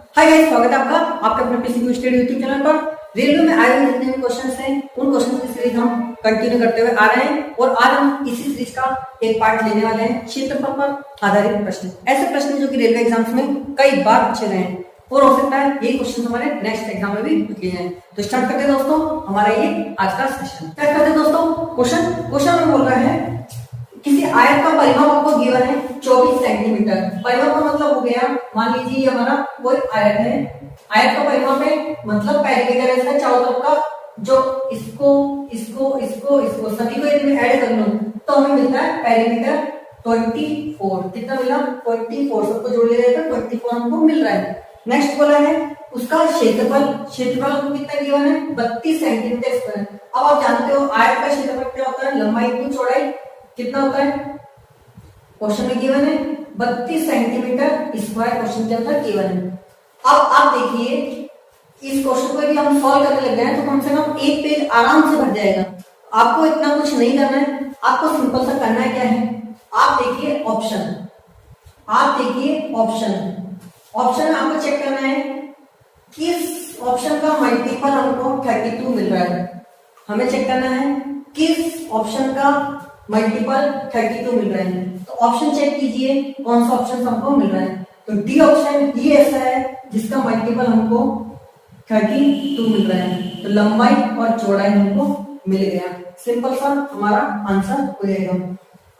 Hi guys, स्वागत है आपका आपके अपने पीसीक्यू स्टडी यूट्यूब चैनल पर। रेलवे में आए हुए जितने भी क्वेश्चंस हैं उन क्वेश्चंस की सीरीज हम कंटिन्यू करते हुए आ रहे हैं और आज हम इसी सीरीज का एक पार्ट लेने वाले हैं, क्षेत्रफल पर आधारित प्रश्न। ऐसे प्रश्न जो कि रेलवे एग्जाम्स में कई बार पूछे गए हैं और हो सकता है ये क्वेश्चन हमारे नेक्स्ट एग्जाम में भी पूछे जाए। तो स्टार्ट करते हैं दोस्तों हमारा ये आज का सेशन। स्टार्ट करते हैं दोस्तों। क्वेश्चन में बोल रहा है किसी आयत का परिमाप आपको गिवन है 24 सेंटीमीटर। परिमाप का मतलब हो गया, मान लीजिए ये हमारा कोई आयत है, आयत का परिमाप है मतलब पेरीमीटर है इसका चारों तरफ का, जो इसको सभी को यदि मैं ऐड कर लूं तो हमें मिलता है पेरीमीटर 24। कितना मिला? 24। सबको जोड़ लिया जाए तो 24 हमको मिल रहा है। नेक्स्ट बोला है उसका क्षेत्रफल हमको कितना गिवन है 32 सेंटीमीटर स्क्वायर। अब आप जानते हो आयत का क्षेत्रफल क्या होता है, लंबाई इंटू चौड़ाई कितना होता है, क्वेश्चन में गिवन है 32 सेंटीमीटर स्क्वायर क्वेश्चन के अंदर गिवन है। अब आप देखिए इस क्वेश्चन को भी हम सॉल्व करने लग गए तो कम से कम एक पेज आराम से भर जाएगा। आपको इतना कुछ नहीं करना है, आपको सिंपल सा करना है क्या है, आप देखिए ऑप्शन में आपको चेक करना है किस ऑप्शन का मल्टीपल हमको 32 मिल रहा है। हमें चेक करना है किस ऑप्शन का मल्टीपल 32 मिल रहे हैं। तो ऑप्शन चेक कीजिए कौन सा ऑप्शन हमको मिल रहा है। तो डी ऑप्शन ये ऐसा है जिसका मल्टीपल हमको 32 मिल रहा है। तो लंबाई और चौड़ाई हमको मिल गया। सिंपल सा हमारा आंसर हो जाएगा।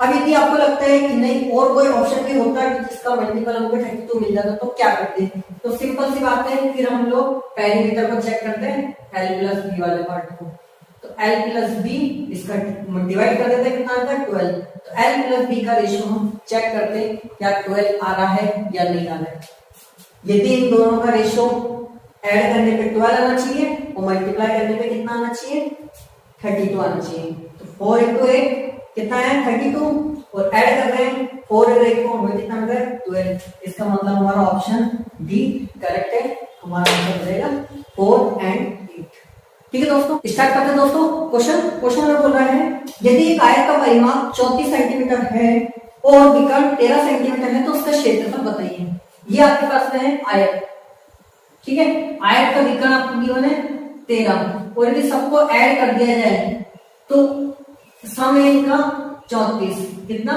अब यदि आपको लगता है कि नहीं और कोई ऑप्शन भी होता है जिसका मल्टीपल हमको 32 मिल जाता तो क्या करते हैं, तो सिंपल सी बात है फिर हम लोग पेरीमीटर को चेक करते हैं L प्लस बी वाले पार्ट को। तो L प्लस बी इसका डिवाइड कर देते हैं, कितना आता है 12। तो L प्लस बी का रेशियो हम चेक करते हैं क्या 12 आ रहा है या नहीं आ रहा है। यदि इन दोनों का रेशियो ऐड करने पे 12 आना चाहिए और मल्टीप्लाई करने पे कितना आना चाहिए 32 आना चाहिए। तो 4 into 8 कितना है 32 और ऐड कर रहे हैं 4 और 8 को हमें कितना मिल रहा है 12। इसका मतलब हमारा ऑप्शन डी करेक्ट है। हमारा आंसर हो जाएगा 4 and 8। ठीक है दोस्तों, स्टार्ट करते हैं दोस्तों। क्वेश्चन में बोल रहा है यदि एक आयत का परिमाप 34 सेंटीमीटर है और विकर्ण 13 सेंटीमीटर है तो उसका क्षेत्रफल बताइए। ये आपके पास में है आयत, ठीक है, आयत का विकर्ण आपको गिवन है 13 और यदि सबको ऐड कर दिया जाए तो सम है इनका 34। कितना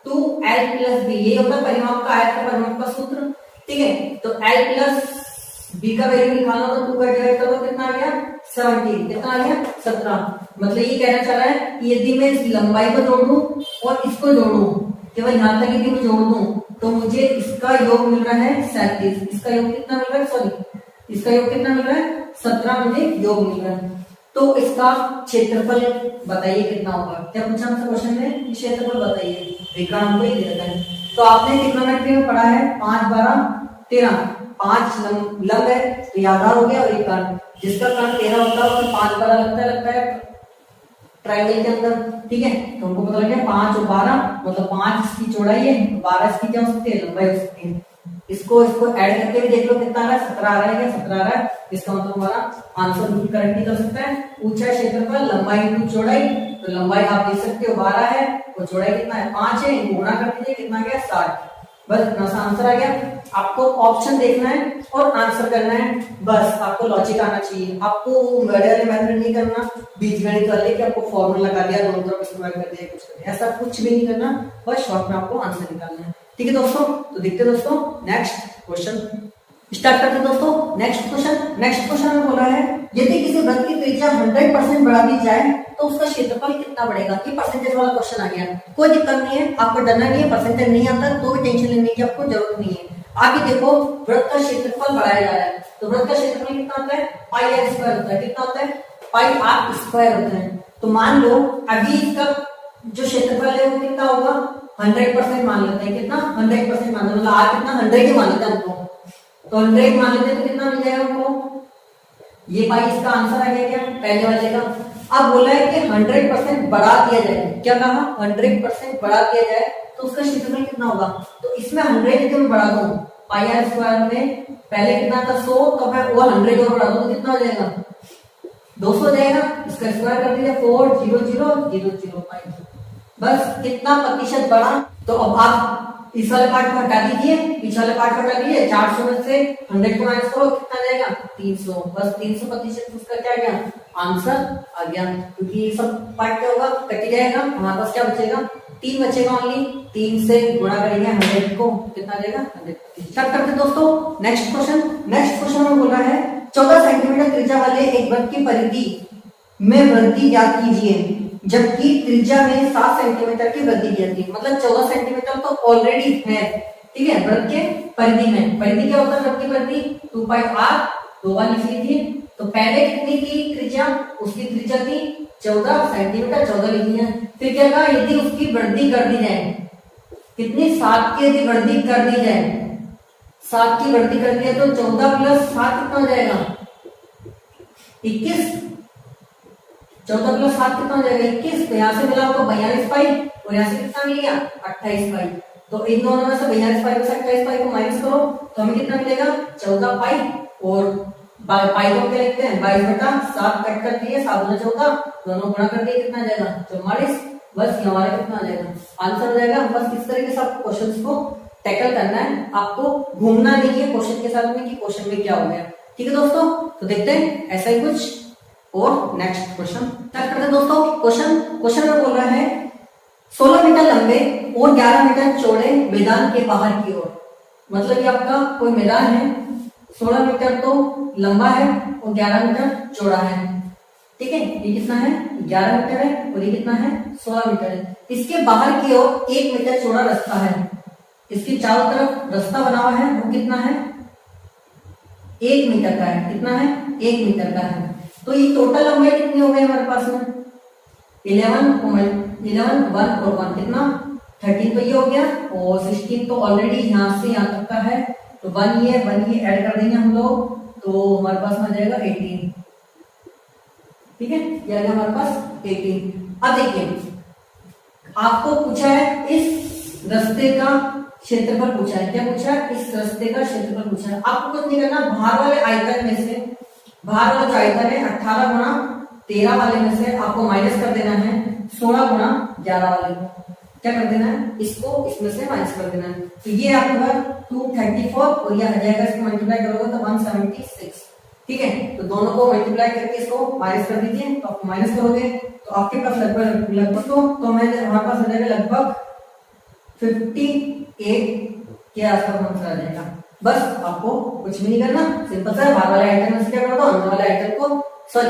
2L प्लस बी, ये होता है परिमाप का आयत का परिमाप का सूत्र। ठीक है, तो L प्लस बी का वैल्यू निकालना तो 2 का डिवाइड करो कितना आ गया 17। कितना आ गया 17। मतलब ये कहना चाह रहा है कि यदि मैं इस लंबाई को जोड़ दूं और इसको जोड़ूं केवल यहां तक यदि मैं जोड़ दूं तो मुझे इसका योग मिल रहा है 37। इसका योग कितना मिल रहा है, इसका योग कितना मिल रहा है 17 मुझे योग मिल रहा है। तो इसका क्षेत्रफल बताइए कितना होगा। क्या पूछा हमसे क्वेश्चन में, क्षेत्रफल बताइए, विकर्ण हमको ये दे रखा है। तो आपने ट्रिग्नोमेट्री में पढ़ा है 5 12 13, 5 लंब है तो आधार हो गया और एक कर्ण, जिसका कर्ण 13 होता है उसमें 5 12 लगता है ट्रायंगल के अंदर। ठीक है, तो हमको पता लग गया 5 और 12 मतलब 5 इसकी चौड़ाई है, 12 इसकी क्या हो सकती है लंबाई हो सकती है। इसको ऐड करके भी देख लो कितना आ रहा है 17 आ रहा है क्या 17 आ रहा है। इसका मतलब हमारा आंसर बिल्कुल करेक्ट नहीं कर सकता है। पूछा क्षेत्रफल लंबाई इंटू चौड़ाई, तो लंबाई आप देख सकते हो 12 है और चौड़ाई कितना है 5 है, इनको गुणा कर दीजिए कितना आ गया 60। बस इतना सा आंसर आ गया। आपको ऑप्शन देखना है और आंसर करना है, बस आपको लॉजिक आना चाहिए। आपको मेथड नहीं करना बीजगणित वाले कि आपको फॉर्मूला लगा दिया दोनों तरफ इस्तेमाल कर दिया कुछ कर दिया, ऐसा कुछ भी नहीं करना, बस शॉर्ट में आपको आंसर निकालना है। ठीक है दोस्तों, तो देखते हैं दोस्तों नेक्स्ट क्वेश्चन। स्टार्ट करते हैं दोस्तों नेक्स्ट क्वेश्चन में बोला है यदि किसी वृत्त की त्रिज्या 100% बढ़ा दी जाए तो उसका क्षेत्रफल कितना बढ़ेगा। ये परसेंटेज वाला क्वेश्चन आ गया। कोई दिक्कत नहीं है, आपको डरना नहीं है, परसेंटेज नहीं आता तो भी टेंशन लेने की आपको जरूरत नहीं है। आगे देखो वृत्त का क्षेत्रफल बढ़ाया जा रहा है तो वृत्त का क्षेत्रफल कितना होता है पाई आर स्क्वायर होता है। कितना होता है पाई आर स्क्वायर होता है। तो मान लो अभी इसका जो क्षेत्रफल है वो कितना होगा 100% मान लेते हैं। कितना 100% मान लेते हैं, मतलब आर कितना 100 ही मान लेते हैं हमको। तो 100 मान लेते हैं तो कितना मिल जाएगा हमको, ये पाई इसका आंसर आ गया क्या पहले वाले का। अब बोला है कि 100% बढ़ा दिया जाए, क्या कहा 100% बढ़ा दिया जाए तो उसका क्षेत्रफल कितना होगा। तो इसमें 100 यदि मैं बढ़ा दूं पाई आर स्क्वायर में पहले कितना था 100, तो मैं वो 100 और बढ़ा दूं तो कितना हो जाएगा 200 हो जाएगा। इसका स्क्वायर कर दीजिए 4 0 0 0 0 पाई। बस कितना प्रतिशत बढ़ा। तो अब आप इस वाले पार्ट को हटा दीजिए, पीछे वाले पार्ट को हटा दीजिए, 400 में से 100 को माइनस करो, कितना जाएगा 300, बस 300% उसका क्या गया आंसर आ गया। क्योंकि ये सब पार्ट क्या होगा कट जाएगा, हमारे पास क्या बचेगा 3 बचेगा ओनली, 3 से गुणा करेंगे 100 को, कितना जाएगा 100। स्टार्ट करते हैं दोस्तों नेक्स्ट क्वेश्चन में बोला है 14 सेंटीमीटर त्रिज्या वाले एक वृत्त की परिधि में वृद्धि ज्ञात कीजिए जबकि त्रिज्या में 7 सेंटीमीटर की वृद्धि की जाती है। मतलब 14 सेंटीमीटर तो ऑलरेडी है, ठीक है, वृत्त के परिधि में। परिधि क्या होता है वृत्त की परिधि 2 पाई r, 2 बार लिख लीजिए। तो पहले कितनी थी त्रिज्या, उसकी त्रिज्या थी 14 सेंटीमीटर, 14 लिखी है। फिर क्या कहा यदि उसकी वृद्धि कर दी जाए, कितनी 7 की यदि वृद्धि कर दी जाए, 7 की वृद्धि कर दी जाए तो 14 प्लस 7 कितना हो जाएगा 21, 14 प्लस 7 कितना हो जाएगा 21। तो यहाँ से मिला आपको 42 पाई और यहाँ से कितना मिल गया 28 पाई। तो इन दोनों में से 42 पाई में से 28 पाई को माइनस करो तो हमें कितना मिलेगा 14 पाई। और पाई को क्या लिखते हैं 22/7, कट कर दिए 7 गुना 14, दोनों गुणा कर दिए कितना जाएगा 44। बस हमारा कितना आ जाएगा आंसर हो जाएगा। बस इस तरीके से आपको क्वेश्चंस को टैकल करना है, आपको घूमना नहीं है क्वेश्चन के साथ में कि क्वेश्चन में क्या हो गया। ठीक है दोस्तों, तो देखते हैं ऐसा ही कुछ। और नेक्स्ट क्वेश्चन स्टार्ट करते हैं दोस्तों। क्वेश्चन में बोल रहा है 16 मीटर लंबे और 11 मीटर चौड़े मैदान के बाहर की ओर। मतलब ये आपका कोई मैदान है, 16 मीटर तो लंबा है और 11 मीटर चौड़ा है, ठीक है। ये कितना है 11 मीटर है और ये कितना है 16 मीटर है। इसके बाहर की ओर 1 मीटर चौड़ा रास्ता है, इसकी चारों तरफ रास्ता बना हुआ है, वो कितना है 1 मीटर का है। कितना है 1 मीटर का है। तो ये टोटल लंबाई कितनी हो गई हमारे पास में 11 1 और 1 कितना 13, तो ये हो गया। और 16 तो ऑलरेडी यहाँ से यहाँ तक का है, तो 1 ये ऐड कर देंगे हम लोग, तो हमारे पास में आ जाएगा 18, ठीक है, ये आ गया हमारे पास 18। अब देखिए आपको पूछा है इस रास्ते का क्षेत्रफल पूछा है। क्या पूछा है इस रास्ते का क्षेत्रफल पूछा है। आपको कुछ नहीं करना, बाहर वाले आयतन में से, बाहर वाला जो आयतन है 18 गुणा 13 वाले में से आपको माइनस कर देना है 16 गुणा 11 वाले को। क्या कर देना है इसको इसमें से माइनस कर देना है। तो ये आपका 234 और ये आ जाएगा, इसको मल्टीप्लाई करोगे तो 176, ठीक है। तो दोनों को मल्टीप्लाई करके इसको माइनस कर दीजिए, तो आप माइनस करोगे तो आपके पास लगभग तो मैं हमारे पास आ जाएगा लगभग 58 के आसपास आंसर आ जाएगा। बस आपको कुछ भी नहीं करना, सिंपल सा बाहर वाले आइटम में से क्या कर दो अंदर वाले आइटम को, सॉरी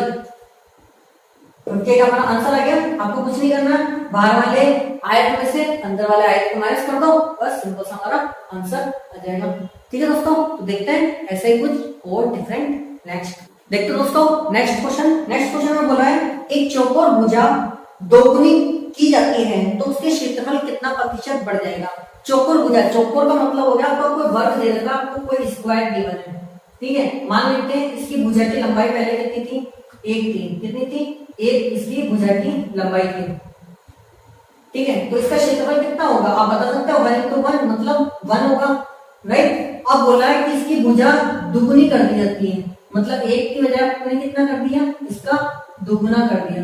उनके का हमारा आंसर आ गया। आपको कुछ नहीं करना, बाहर वाले आयत में से अंदर वाले आयत को माइनस कर दो, बस सिंपल सा हमारा आंसर आ जाएगा। ठीक है दोस्तों, तो देखते हैं ऐसे ही कुछ और डिफरेंट। नेक्स्ट देखते दोस्तों नेक्स्ट क्वेश्चन में बोला है एक चौकोर भुजा दोगुनी की जाती है तो उसके क्षेत्रफल कितना प्रतिशत बढ़ जाएगा। चौकोर भुजा, चौकोर का मतलब हो गया आपको कोई वर्ग दे देगा, आपको कोई स्क्वायर गिवन है, ठीक है। मान लेते हैं इसकी भुजा की लंबाई पहले कितनी थी 1 थी, कितनी थी 1 इसकी भुजा की लंबाई थी, ठीक है। तो इसका क्षेत्रफल कितना होगा आप बता सकते हो, 1 मतलब 1 होगा, राइट। अब बोला है कि इसकी भुजा दुगुनी कर दी जाती है, मतलब 1 की बजाय आपने कितना कर दिया इसका दुगुना कर दिया।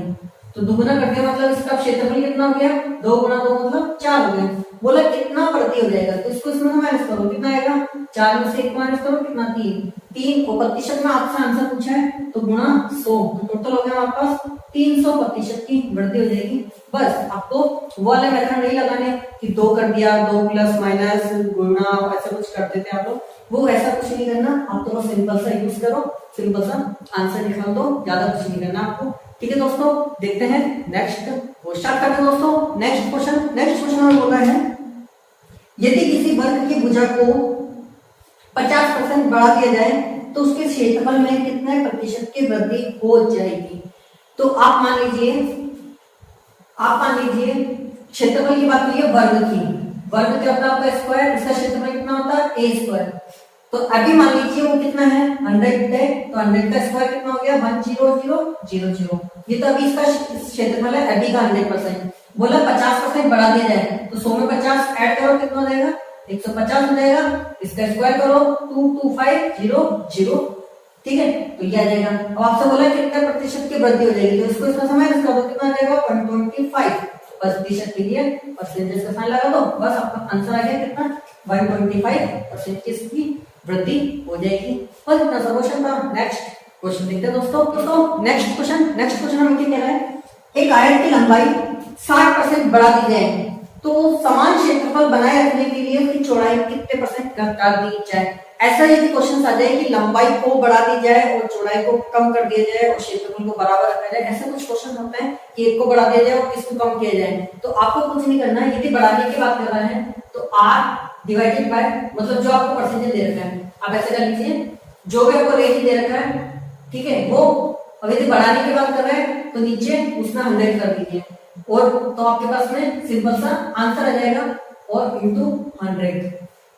तो दुगुना कर दिया मतलब इसका क्षेत्रफल कितना हो गया 2 गुणा 2 मतलब 4 हो गया। बोला कितना बढ़ती हो जाएगा, तो इसको इसमें माइनस करो, कितना आएगा 4 में से 1 माइनस करो कितना 3 को प्रतिशत में आपसे आंसर पूछा है तो गुणा 100, तो टोटल हो गया हमारे पास 300% की वृद्धि हो जाएगी। बस आपको वो वाले मेथड नहीं लगाने कि 2 कर दिया 2 प्लस माइनस गुणा ऐसा कुछ करते थे आप लोग, वो ऐसा कुछ नहीं करना। आप तो सिंपल सा यूज करो, सिंपल सा आंसर निकाल दो, ज्यादा कुछ नहीं करना आपको। ठीक है दोस्तों, देखते हैं नेक्स्ट वो स्टार्ट करते हैं दोस्तों। नेक्स्ट क्वेश्चन में बोला है यदि किसी वर्ग की भुजा को 50% बढ़ा दिया जाए तो उसके क्षेत्रफल में कितने प्रतिशत की वृद्धि हो जाएगी। तो आप मान लीजिए क्षेत्रफल की बात हुई है वर्ग की, वर्ग क्या होता है आपका स्क्वायर, इसका क्षेत्रफल कितना होता है a स्क्वायर। तो अभी मान लीजिए वो कितना है 100 है, तो 100 का स्क्वायर कितना हो गया 10000। ये तो अभी इसका क्षेत्रफल है अभी का 100%। बोला 50% बढ़ा दिया जाए तो 100 में 50 ऐड करो कितना हो जाएगा 150 हो जाएगा, इसका स्क्वायर करो 22500, ठीक है। तो ये आ जाएगा। अब आपसे बोला कितने प्रतिशत की वृद्धि हो जाएगी, तो इसको इसमें माइनस कर दो कितना आ जाएगा 125। प्रतिशत के लिए परसेंटेज का साइन लगा दो, बस आपका आंसर आ गया कितना 125% की इसकी वृद्धि हो जाएगी। बस इतना सा क्वेश्चन था। नेक्स्ट क्वेश्चन देखते हैं दोस्तों। नेक्स्ट क्वेश्चन हमें क्या कह रहा है, एक आयत की लंबाई 60% बढ़ा दी जाए तो समान क्षेत्रफल बनाए रखने के लिए उसकी चौड़ाई कितने परसेंट कर दी जाए। ऐसा यदि क्वेश्चन आ जाए कि लंबाई को बढ़ा दी जाए और चौड़ाई को कम कर दिया जाए और क्षेत्रफल को बराबर रखा जाए, ऐसे कुछ क्वेश्चन होते हैं कि एक को बढ़ा दिया जाए और इसको कम किया जाए। तो आपको कुछ नहीं करना है, यदि बढ़ाने की बात कर रहा है तो r डिवाइडेड बाय, मतलब जो आपको परसेंटेज दे रखा है आप ऐसे कर लीजिए, जो भी आपको रेट दे रखा है ठीक है वो, अब यदि बढ़ाने की बात कर रहे हैं तो नीचे उसमें 100 कर दीजिए और तो आपके पास में सिंपल सा आंसर आ जाएगा और इंटू 100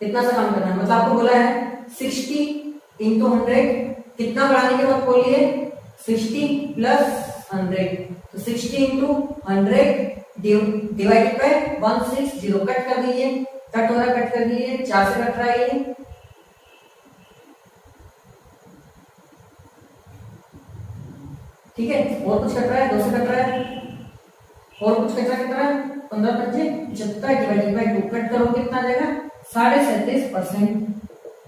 इतना सा काम करना है। मतलब आपको बोला है 60 इंटू 100, कितना बढ़ाने के बाद बोलिए 60 प्लस 100, तो 60 इंटू 100 डिवाइडेड बाय 160, कट कर दीजिए, कट हो रहा है, कट कर दीजिए, 4 से कट रहा है ये, ठीक है, और कुछ कट रहा है, 2 से कट रहा है, और कुछ कट रहा है, 15 पंजे 75 डिवाइडेड बाय 2, कट करो कितना आ जाएगा 37.5%,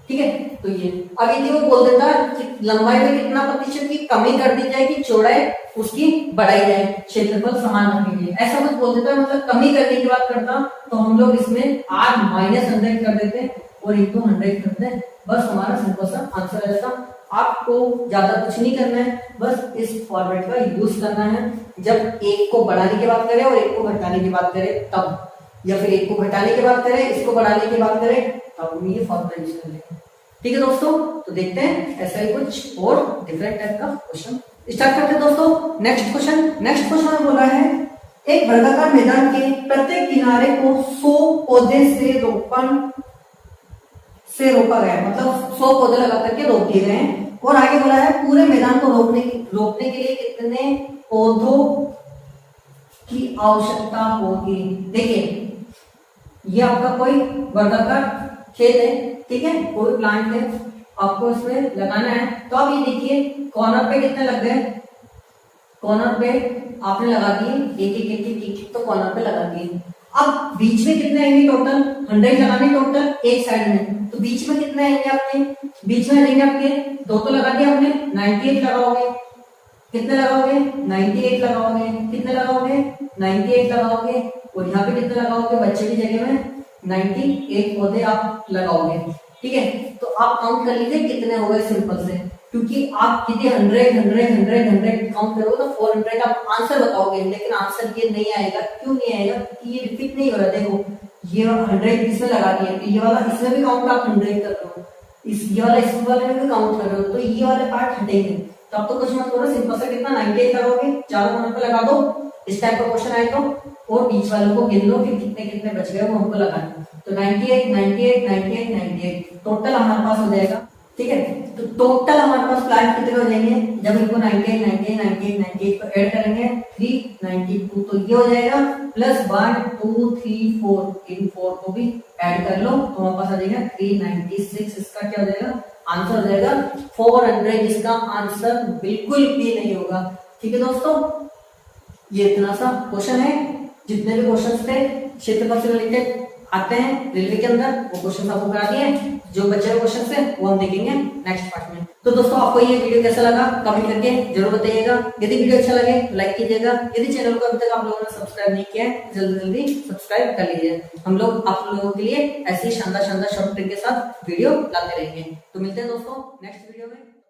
ठीक है। तो ये अब यदि वो बोल देता कि लंबाई में कितना प्रतिशत की कमी कर दी जाए कि चौड़ाई उसकी बढ़ाई जाए क्षेत्रफल समान रखने के लिए, ऐसा कुछ बोल देता मतलब कमी करने की बात करता तो हम लोग इसमें r माइनस 100 कर देते और इंटू 100 करते, बस हमारा सिंपल सा आंसर आ जाता। आपको ज्यादा कुछ नहीं करना है, बस इस फॉर्मेट का यूज करना है जब एक को बढ़ाने की बात करें और एक को घटाने की बात करें तब, या फिर एक को घटाने की बात करें इसको बढ़ाने की बात करें तब हम ये फॉर्मूला यूज कर लेंगे, ठीक है दोस्तों। तो देखते हैं ऐसा ही कुछ और डिफरेंट टाइप का क्वेश्चन स्टार्ट करते हैं दोस्तों। नेक्स्ट क्वेश्चन में बोला है एक वर्गाकार मैदान के प्रत्येक किनारे को 100 पौधे से रोका गया, मतलब 100 पौधे लगा करके रोक दिए गए हैं और आगे बोला है पूरे मैदान को रोकने के लिए कितने पौधों की आवश्यकता होगी। देखिए ये आपका कोई वर्गाकार खेत है, ठीक है, कोई प्लांट है, आपको इसमें लगाना है, तो आप ये देखिए कॉर्नर पे कितने लग गए, कॉर्नर पे आपने लगा दिए एक तो कॉर्नर पे लगा दिए। अब बीच में कितने आएंगे टोटल 100 लगाने टोटल एक साइड में, तो बीच में कितने आएंगे आपके, बीच में आएंगे आपके 2 तो लगा दिया आपने, 98 लगाओगे, कितने लगाओगे 98 लगाओगे, कितने लगाओगे 98 लगाओगे, और यहाँ पे कितने लगाओगे बच्चे की जगह में 98 पौधे आप लगाओगे, ठीक है। तो आप काउंट कर लीजिए कितने हो गए सिंपल से, क्योंकि आप यदि 100 काउंट करोगे तो 400 आप आंसर बताओगे, लेकिन आंसर ये नहीं आएगा। क्यों नहीं आएगा, क्योंकि ये रिपीट नहीं हो रहा। देखो ये 100 इसमें लगा दिया, तो ये वाला इसमें भी काउंट आप 100 कर रहे हो, ये वाला इस वाले में भी काउंट कर रहे हो, तो ये वाले पार्ट हटेंगे। तो अब तो कुछ मत करो, सिंपल से कितना 98 करोगे, चारों कोनों पे लगा दो, इस टाइप का क्वेश्चन आए तो, और बीच वालों को गिन लो कि कितने कितने बच गए वो हमको लगाना। तो 98 टोटल हमारे पास हो जाएगा, ठीक है। तो टोटल हमारे पास प्लांट कितने हो जाएंगे, जब इनको 98 को ऐड करेंगे 392, तो ये हो जाएगा प्लस 1 2 3 4, इन 4 को भी ऐड कर लो तो हमारे पास आ जाएगा 396। इसका क्या हो जाएगा आंसर हो जाएगा 400, इसका आंसर बिल्कुल भी नहीं होगा, ठीक है दोस्तों। ये इतना सा क्वेश्चन है, जितने भी क्वेश्चन थे क्षेत्रफल से रिलेटेड आते हैं रेलवे के अंदर वो क्वेश्चन आपको करा दिए, जो बचे हुए क्वेश्चन है वो हम देखेंगे नेक्स्ट पार्ट में। तो दोस्तों आपको ये वीडियो कैसा लगा कमेंट करके जरूर बताइएगा। यदि वीडियो अच्छा लगे तो लाइक कीजिएगा, यदि चैनल को अभी तक आप लोगों ने सब्सक्राइब नहीं किया है जल्दी सब्सक्राइब कर लीजिए। हम लोग आप लोगों के लिए ऐसी शानदार शॉर्ट ट्रिक के साथ वीडियो लाते रहेंगे। तो मिलते हैं दोस्तों नेक्स्ट वीडियो में।